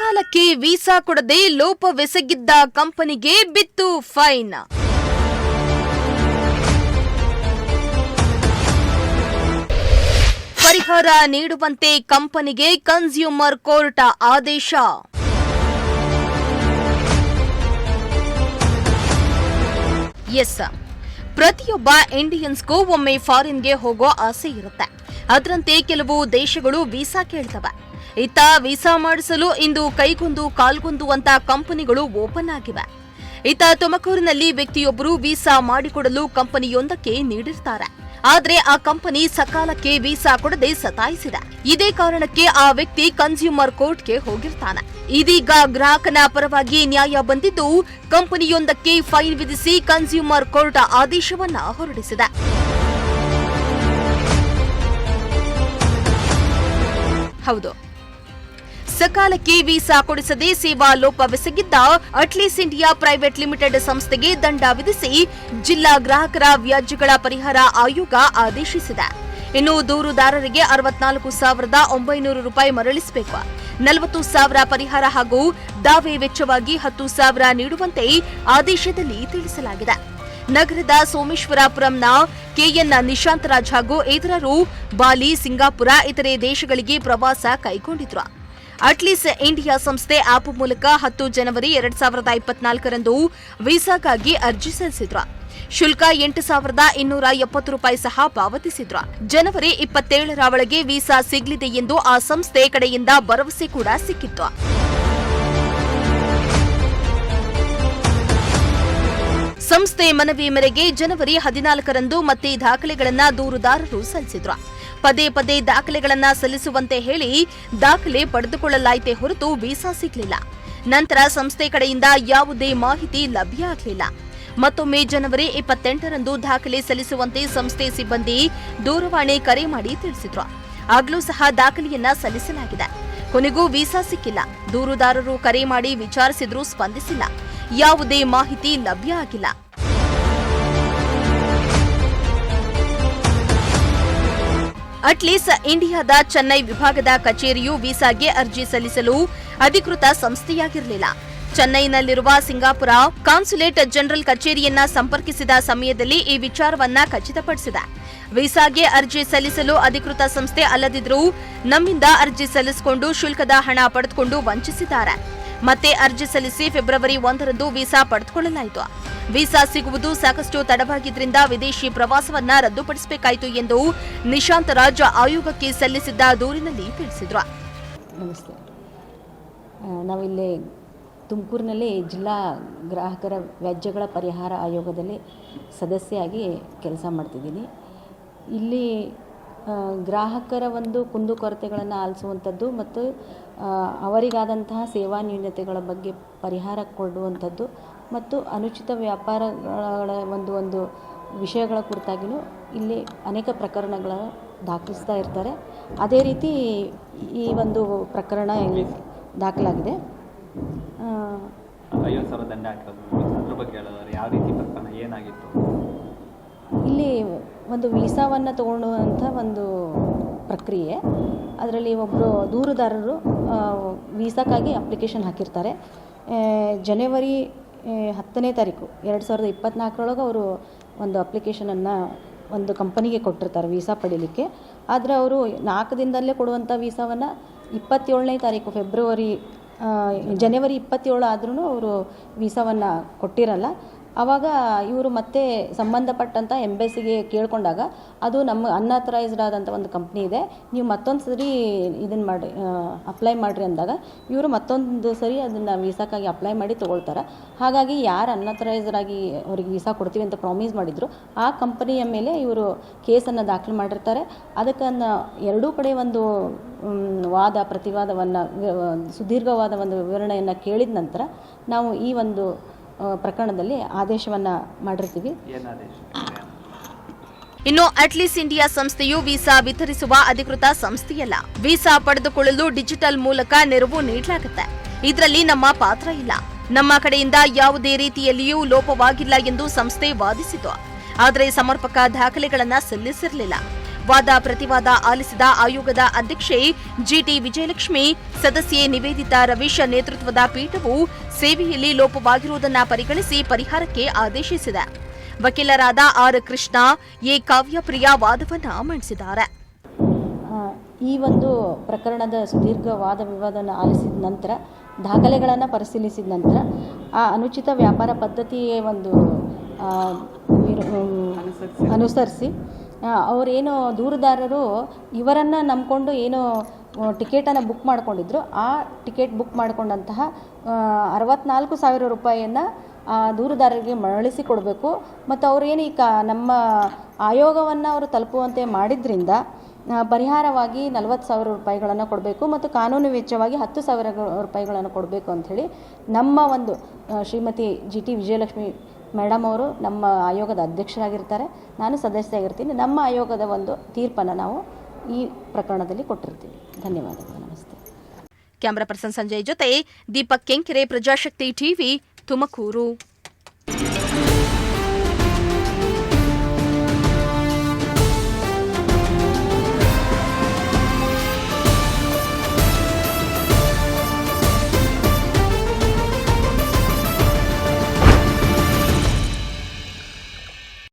ಸಕಾಲಕ್ಕೆ ವೀಸಾ ಕೊಡದೆ ಲೋಪವೆಸಗಿದ್ದ ಕಂಪನಿಗೆ ಬಿತ್ತು ಫೈನ್. ಪರಿಹಾರ ನೀಡುವಂತೆ ಕಂಪನಿಗೆ ಕನ್ಸ್ಯೂಮರ್ ಕೋರ್ಟ್ ಆದೇಶ. ಎಸ್, ಪ್ರತಿಯೊಬ್ಬ ಇಂಡಿಯನ್ಸ್ಗೂ ಒಮ್ಮೆ ಫಾರಿನ್ಗೆ ಹೋಗೋ ಆಸೆ ಇರುತ್ತೆ. ಅದರಂತೆ ಕೆಲವು ದೇಶಗಳು ವೀಸಾ ಕೇಳ್ತವೆ. ಇತ್ತ ವೀಸಾ ಮಾಡಿಸಲು ಇಂದು ಕೈಗೊಂದು ಕಾಲ್ಗೊಂದು ಅಂತ ಕಂಪನಿಗಳು ಓಪನ್ ಆಗಿವೆ. ಇತ್ತ ತುಮಕೂರಿನಲ್ಲಿ ವ್ಯಕ್ತಿಯೊಬ್ಬರು ವೀಸಾ ಮಾಡಿಕೊಡಲು ಕಂಪನಿಯೊಂದಕ್ಕೆ ನೀಡಿರ್ತಾರೆ. ಆದ್ರೆ ಆ ಕಂಪನಿ ಸಕಾಲಕ್ಕೆ ವೀಸಾ ಕೊಡದೆ ಸತಾಯಿಸಿದೆ. ಇದೇ ಕಾರಣಕ್ಕೆ ಆ ವ್ಯಕ್ತಿ ಕನ್ಸ್ಯೂಮರ್ ಕೋರ್ಟ್ಗೆ ಹೋಗಿರ್ತಾನೆ. ಇದೀಗ ಗ್ರಾಹಕನ ಪರವಾಗಿ ನ್ಯಾಯ ಬಂದಿದ್ದು ಕಂಪನಿಯೊಂದಕ್ಕೆ ಫೈನ್ ವಿಧಿಸಿ ಕನ್ಸ್ಯೂಮರ್ ಕೋರ್ಟ್ ಆದೇಶವನ್ನ ಹೊರಡಿಸಿದೆ. ಹೌದು, ಸಕಾಲಕ್ಕೆ ವೀಸಾ ಕೊಡಿಸದೆ ಸೇವಾ ಲೋಪವೆಸಗಿದ್ದ ಅಟ್ಲೀಸ್ ಇಂಡಿಯಾ ಪ್ರೈವೇಟ್ ಲಿಮಿಟೆಡ್ ಸಂಸ್ಥೆಗೆ ದಂಡ ವಿಧಿಸಿ ಜಿಲ್ಲಾ ಗ್ರಾಹಕರ ವ್ಯಾಜ್ಯಗಳ ಪರಿಹಾರ ಆಯೋಗ ಆದೇಶಿಸಿದೆ. ಇನ್ನು ದೂರುದಾರರಿಗೆ 64,900 ರೂಪಾಯಿ ಮರಳಿಸಬೇಕು, 40,000 ಪರಿಹಾರ ಹಾಗೂ ದಾವೆ ವೆಚ್ಚವಾಗಿ 10,000 ನೀಡುವಂತೆ ಆದೇಶದಲ್ಲಿ ತಿಳಿಸಲಾಗಿದೆ. ನಗರದ ಸೋಮೇಶ್ವರಪುರಂನ ಕೆಎನ್ ನಿಶಾಂತರಾಜ್ ಹಾಗೂ ಇತರರು ಬಾಲಿ, ಸಿಂಗಾಪುರ, ಇತರೆ ದೇಶಗಳಿಗೆ ಪ್ರವಾಸ ಕೈಗೊಂಡಿದ್ರು. ಅಟ್ಲೀಸ್ ಇಂಡಿಯಾ ಸಂಸ್ಥೆ ಆಪ್ ಮೂಲಕ 10 ಜನವರಿ 2024ರಂದು ವೀಸಾಗಾಗಿ ಅರ್ಜಿ ಸಲ್ಲಿಸಿದ್ರು. ಶುಲ್ಕ 8,270 ರೂಪಾಯಿ ಸಹ ಪಾವತಿಸಿದ್ರು. ಜನವರಿ 27ರ ಒಳಗೆ ವೀಸಾ ಸಿಗಲಿದೆ ಎಂದು ಆ ಸಂಸ್ಥೆ ಕಡೆಯಿಂದ ಭರವಸೆ ಕೂಡ ಸಿಕ್ಕಿತ್ತು. ಸಂಸ್ಥೆ ಮನವಿ ಮೇರೆಗೆ ಜನವರಿ 14ರಂದು ಮತ್ತೆ ದಾಖಲೆಗಳನ್ನ ದೂರುದಾರರು ಸಲ್ಲಿಸಿದ್ರು. ಪದೇ ಪದೇ ದಾಖಲೆಗಳನ್ನ ಸಲ್ಲಿಸುವಂತೆ ಹೇಳಿ ದಾಖಲೆ ಪಡೆದುಕೊಳ್ಳಲಾಯಿತೇ ಹೊರತು ವೀಸಾ ಸಿಗಲಿಲ್ಲ. ನಂತರ ಸಂಸ್ಥೆ ಕಡೆಯಿಂದ ಯಾವುದೇ ಮಾಹಿತಿ ಲಭ್ಯ ಆಗಲಿಲ್ಲ. ಮತ್ತೊಮ್ಮೆ ಜನವರಿ 28ರಂದು ದಾಖಲೆ ಸಲ್ಲಿಸುವಂತೆ ಸಂಸ್ಥೆ ಸಿಬ್ಬಂದಿ ದೂರವಾಣಿ ಕರೆ ಮಾಡಿ ತಿಳಿಸಿದ್ರು. ಆಗಲೂ ಸಹ ದಾಖಲೆಯನ್ನ ಸಲ್ಲಿಸಲಾಗಿದೆ. ಕೊನೆಗೂ ವೀಸಾ ಸಿಕ್ಕಿಲ್ಲ. ದೂರುದಾರರು ಕರೆ ಮಾಡಿ ವಿಚಾರಿಸಿದ್ರೂ ಸ್ಪಂದಿಸಿಲ್ಲ. ಯಾವುದೇ ಮಾಹಿತಿ ಲಭ್ಯ ಆಗಿಲ್ಲ. ಅಟ್ಲೀಸ್ ಇಂಡಿಯಾದ ಚೆನ್ನೈ ವಿಭಾಗದ ಕಚೇರಿಯು ವೀಸಾಗೆ ಅರ್ಜಿ ಸಲ್ಲಿಸಲು ಅಧಿಕೃತ ಸಂಸ್ಥೆಯಾಗಿರಲಿಲ್ಲ. ಚೆನ್ನೈನಲ್ಲಿರುವ ಸಿಂಗಾಪುರ ಕಾನ್ಸುಲೇಟ್ ಜನರಲ್ ಕಚೇರಿಯನ್ನ ಸಂಪರ್ಕಿಸಿದ ಸಮಯದಲ್ಲಿ ಈ ವಿಚಾರವನ್ನ ಖಚಿತಪಡಿಸಿದೆ. ವೀಸಾಗೆ ಅರ್ಜಿ ಸಲ್ಲಿಸಲು ಅಧಿಕೃತ ಸಂಸ್ಥೆ ಅಲ್ಲದಿದ್ದರೂ ನಮ್ಮಿಂದ ಅರ್ಜಿ ಸಲ್ಲಿಸಿಕೊಂಡು ಶುಲ್ಕದ ಹಣ ಪಡೆದುಕೊಂಡು ವಂಚಿಸಿದ್ದಾರೆ. ಮತ್ತೆ ಅರ್ಜಿ ಸಲ್ಲಿಸಿ ಫೆಬ್ರವರಿ 1ರಂದು ವೀಸಾ ಪಡೆದುಕೊಳ್ಳಲಾಯಿತು. ವೀಸಾ ಸಿಗುವುದು ಸಾಕಷ್ಟು ತಡವಾಗಿದ್ದರಿಂದ ವಿದೇಶಿ ಪ್ರವಾಸವನ್ನ ರದ್ದುಪಡಿಸಬೇಕಾಯಿತು ಎಂದು ನಿಶಾಂತರಾಜ್ ಆಯೋಗಕ್ಕೆ ಸಲ್ಲಿಸಿದ್ದ ದೂರಿನಲ್ಲಿ ತಿಳಿಸಿದರು. ನಮಸ್ತೆ. ನಾವಿಲ್ಲಿ ತುಮಕೂರಿನಲ್ಲಿ ಜಿಲ್ಲಾ ಗ್ರಾಹಕರ ವ್ಯಾಜ್ಯಗಳ ಪರಿಹಾರ ಆಯೋಗದಲ್ಲಿ ಸದಸ್ಯೆಯಾಗಿ ಕೆಲಸ ಮಾಡ್ತಿದ್ದೀನಿ. ಇಲ್ಲಿ ಗ್ರಾಹಕರ ಒಂದು ಕುಂದುಕೊರತೆಗಳನ್ನು ಆಲಿಸುವಂಥದ್ದು ಮತ್ತು ಅವರಿಗಾದಂತಹ ಸೇವಾ ನ್ಯೂನತೆಗಳ ಬಗ್ಗೆ ಪರಿಹಾರ ಕೊಡುವಂಥದ್ದು ಮತ್ತು ಅನುಚಿತ ವ್ಯಾಪಾರಗಳ ಒಂದು ವಿಷಯಗಳ ಕುರಿತಾಗಿಯೂ ಇಲ್ಲಿ ಅನೇಕ ಪ್ರಕರಣಗಳ ದಾಖಲಿಸ್ತಾ ಇರ್ತಾರೆ. ಅದೇ ರೀತಿ ಈ ಒಂದು ಪ್ರಕರಣ ದಾಖಲಾಗಿದೆ. 50,000 ದಂಡ ಹಾಕೋದು ಅದ್ರ ಬಗ್ಗೆ ಹೇಳಿದ್ರೆ ಯಾವ ರೀತಿ ಪ್ರಕರಣ ಏನಾಗಿತ್ತು? ಇಲ್ಲಿ ಒಂದು ವೀಸಾವನ್ನು ತಗೊಳ್ಳುವಂಥ ಒಂದು ಪ್ರಕ್ರಿಯೆ. ಅದರಲ್ಲಿ ಒಬ್ಬರು ದೂರುದಾರರು ವೀಸಾಕ್ಕಾಗಿ ಅಪ್ಲಿಕೇಶನ್ ಹಾಕಿರ್ತಾರೆ. ಜನವರಿ 10ನೇ ತಾರೀಕು 2024ರೊಳಗೆ ಅವರು ಒಂದು ಅಪ್ಲಿಕೇಶನನ್ನು ಒಂದು ಕಂಪನಿಗೆ ಕೊಟ್ಟಿರ್ತಾರೆ ವೀಸಾ ಪಡೀಲಿಕ್ಕೆ. ಆದರೆ ಅವರು 4 ದಿನದಲ್ಲೇ ಕೊಡುವಂಥ ವೀಸಾವನ್ನು 27ನೇ ತಾರೀಕು ಜನವರಿ 27 ಆದ್ರೂ ಅವರು ವೀಸಾವನ್ನು ಕೊಟ್ಟಿರಲ್ಲ. ಆವಾಗ ಇವರು ಮತ್ತೆ ಸಂಬಂಧಪಟ್ಟಂಥ ಎಂಬೆಸಿಗೆ ಕೇಳ್ಕೊಂಡಾಗ ಅದು ನಮ್ಮ ಅನ್ಆಥರೈಸ್ಡ್ ಆದಂಥ ಒಂದು ಕಂಪ್ನಿ ಇದೆ, ನೀವು ಮತ್ತೊಂದು ಸರಿ ಇದನ್ನು ಮಾಡಿ ಅಪ್ಲೈ ಮಾಡಿರಿ ಅಂದಾಗ ಇವರು ಮತ್ತೊಂದು ಸರಿ ಅದನ್ನು ವೀಸಾಕ್ಕಾಗಿ ಅಪ್ಲೈ ಮಾಡಿ ತೊಗೊಳ್ತಾರೆ. ಹಾಗಾಗಿ ಯಾರು ಅನ್ಆಥರೈಸ್ಡ್ ಆಗಿ ಅವ್ರಿಗೆ ವೀಸಾ ಕೊಡ್ತೀವಿ ಅಂತ ಪ್ರಾಮಿಸ್ ಮಾಡಿದ್ರು ಆ ಕಂಪನಿಯ ಮೇಲೆ ಇವರು ಕೇಸನ್ನು ದಾಖಲು ಮಾಡಿರ್ತಾರೆ. ಅದಕ್ಕನ್ನು ಎರಡೂ ಕಡೆ ಒಂದು ವಾದ ಪ್ರತಿವಾದವನ್ನು ಸುದೀರ್ಘವಾದ ಒಂದು ವಿವರಣೆಯನ್ನು ಕೇಳಿದ ನಂತರ ನಾವು ಈ ಒಂದು ಪ್ರಕರಣದಲ್ಲಿ ಆದೇಶವನ್ನ ಮಾಡಿರ್ತೀವಿ. ಇನ್ನು ಅಟ್ಲೀಸ್ ಇಂಡಿಯಾ ಸಂಸ್ಥೆಯು ವೀಸಾ ವಿತರಿಸುವ ಅಧಿಕೃತ ಸಂಸ್ಥೆಯಲ್ಲ. ವೀಸಾ ಪಡೆದುಕೊಳ್ಳಲು ಡಿಜಿಟಲ್ ಮೂಲಕ ನೆರವು ನೀಡಲಾಗುತ್ತೆ. ಇದರಲ್ಲಿ ನಮ್ಮ ಪಾತ್ರ ಇಲ್ಲ. ನಮ್ಮ ಕಡೆಯಿಂದ ಯಾವುದೇ ರೀತಿಯಲ್ಲಿಯೂ ಲೋಪವಾಗಿಲ್ಲ ಎಂದು ಸಂಸ್ಥೆ ವಾದಿಸಿತು. ಆದರೆ ಸಮರ್ಪಕ ದಾಖಲೆಗಳನ್ನು ಸಲ್ಲಿಸಿರಲಿಲ್ಲ. ವಾದ ಪ್ರತಿವಾದ ಆಲಿಸಿದ ಆಯೋಗದ ಅಧ್ಯಕ್ಷೆ ಜಿಟಿ ವಿಜಯಲಕ್ಷ್ಮಿ, ಸದಸ್ಯೆ ನಿವೇದಿತಾ ರವೀಶ್ ನೇತೃತ್ವದ ಪೀಠವು ಸೇವೆಯಲ್ಲಿ ಲೋಪವಾಗಿರುವುದನ್ನು ಪರಿಗಣಿಸಿ ಪರಿಹಾರಕ್ಕೆ ಆದೇಶಿಸಿದೆ. ವಕೀಲರಾದ ಆರ್ ಕೃಷ್ಣ, ಎ ಕಾವ್ಯಪ್ರಿಯ ವಾದವನ್ನು ಮಂಡಿಸಿದ್ದಾರೆ. ಈ ಒಂದು ಪ್ರಕರಣದ ಸುದೀರ್ಘ ವಾದ ವಿವಾದವನ್ನು ಆಲಿಸಿದ ನಂತರ, ದಾಖಲೆಗಳನ್ನು ಪರಿಶೀಲಿಸಿದ ನಂತರ, ಆ ಅನುಚಿತ ವ್ಯಾಪಾರ ಪದ್ಧತಿಯ ಒಂದು ಅನುಸರಿಸಿ ಅವರೇನು ದೂರುದಾರರು ಇವರನ್ನು ನಂಬಿಕೊಂಡು ಏನು ಟಿಕೆಟನ್ನು ಬುಕ್ ಮಾಡ್ಕೊಂಡಿದ್ರು, ಆ ಟಿಕೆಟ್ ಬುಕ್ ಮಾಡಿಕೊಂಡಂತಹ 64,000 ರೂಪಾಯಿಯನ್ನು ದೂರುದಾರರಿಗೆ ಮರಳಿಸಿ ಕೊಡಬೇಕು. ಮತ್ತು ಅವರೇನು ನಮ್ಮ ಆಯೋಗವನ್ನು ಅವರು ತಲುಪುವಂತೆ ಮಾಡಿದ್ರಿಂದ ಪರಿಹಾರವಾಗಿ 40,000 ರೂಪಾಯಿಗಳನ್ನು ಕೊಡಬೇಕು ಮತ್ತು ಕಾನೂನು ವೆಚ್ಚವಾಗಿ 10,000 ರೂಪಾಯಿಗಳನ್ನು ಕೊಡಬೇಕು ಅಂಥೇಳಿ ನಮ್ಮ ಒಂದು ಶ್ರೀಮತಿ ಜಿಟಿ ವಿಜಯಲಕ್ಷ್ಮಿ ಮೇಡಮ್ ಅವರು ನಮ್ಮ ಆಯೋಗದ ಅಧ್ಯಕ್ಷರಾಗಿರ್ತಾರೆ, ನಾನು ಸದಸ್ಯರಾಗಿರ್ತೀನಿ. ನಮ್ಮ ಆಯೋಗದ ಒಂದು ತೀರ್ಪನ್ನು ನಾವು ಈ ಪ್ರಕರಣದಲ್ಲಿ ಕೊಟ್ಟಿರ್ತೀವಿ. ಧನ್ಯವಾದಗಳು. ನಮಸ್ತೆ. ಕ್ಯಾಮರಾ ಪರ್ಸನ್ ಸಂಜಯ್ ಜೊತೆ ದೀಪಕ್ ಕೆಂಕೆರೆ, ಪ್ರಜಾಶಕ್ತಿ ಟಿವಿ, ತುಮಕೂರು.